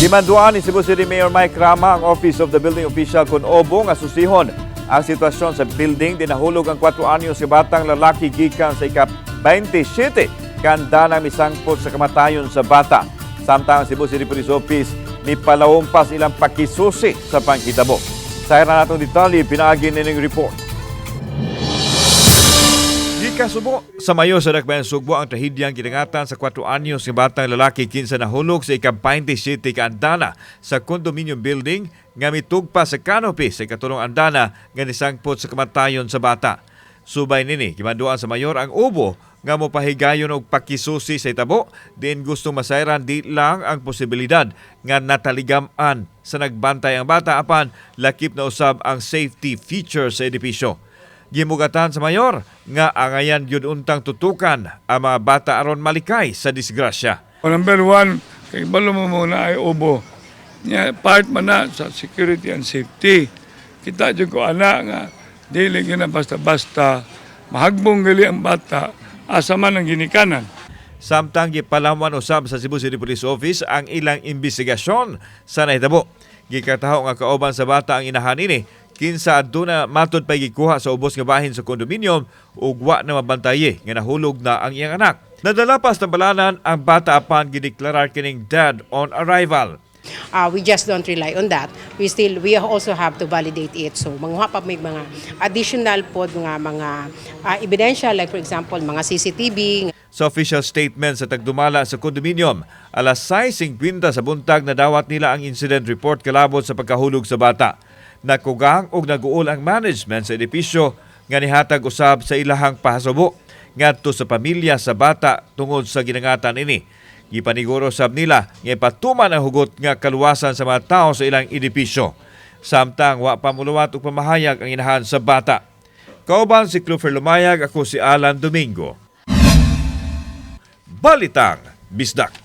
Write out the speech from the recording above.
Gimanduan ni Cebu City Mayor Mike Rama ang Office of the Building Official kung obo nga susihon ang sitwasyon sa building. Dinahulog ang 4 anyos si batang lalaki gikan sa ika-27 kanda na misangpot sa kamatayon sa bata. Samtang ang Cebu City Police Office ni palawumpas ilang pakisusi sa pangkitabo. Sa na natong detalye, pinaagi nining report. Gikasubo sa Mayo sa Dakbayan Sugbo ang trahedyang ginangatan sa 4 anyos ng batang lalaki kinsa nahulog sa ika-27 ka andana sa condominium building nga mitugpa sa canopy sa ikatulong andana nga nisangpot sa kamatayon sa bata. Subay nini, gimanduan sa Mayor ang ubo nga mopahigayon og pakisusi sa itabo, din gustong masayran di lang ang posibilidad nga nataligaman sa nagbantay ang bata apan lakip na usab ang safety feature sa edipisyo. Gimugatan sa Mayor nga angayan yun untang tutukan ang mga bata aron malikay sa disgrasya. Number 1, kay balo mo muna ay ubo. Part man na sa security and safety. Kita dyan ko anak nga, dili na basta-basta, mahagbong gali ang bata, asa man ang ginikanan. Samtang gipalawan usab sa Cebu City Police Office ang ilang investigasyon sa nahitabo. Gikataho nga kauban sa bata ang inahan ini, kinsa aduna matud pay gikuha sa ubos nga bahin sa kondominium ug wa na mabantaye nga nahulog na ang iyang anak. Nadala pa sa tambalanan ang bata apan gideklarar kining dead on arrival. We just don't rely on that. We also have to validate it. So manguha pa may mga additional pod nga mga ebidensya like for example mga CCTV. Sa official statement sa tagdumala sa kondominium, alas 6:50 sa buntag na dawat nila ang incident report kalabot sa pagkahulog sa bata. Nakugang og naguol ang management sa edipisyo nga nihatag usab sa ilahang pahasubo ngadto sa pamilya sa bata tungod sa ginangatan ini. Gipaniguro sab nila nga ipatuman ang hugot nga kaluwasan sa mga tao sa ilang edipisyo. Samtang wa pa muluwat og pamahayag ang inahan sa bata. Kauban si Clover Lumayag, ako si Alan Domingo. Balitang Bisdak.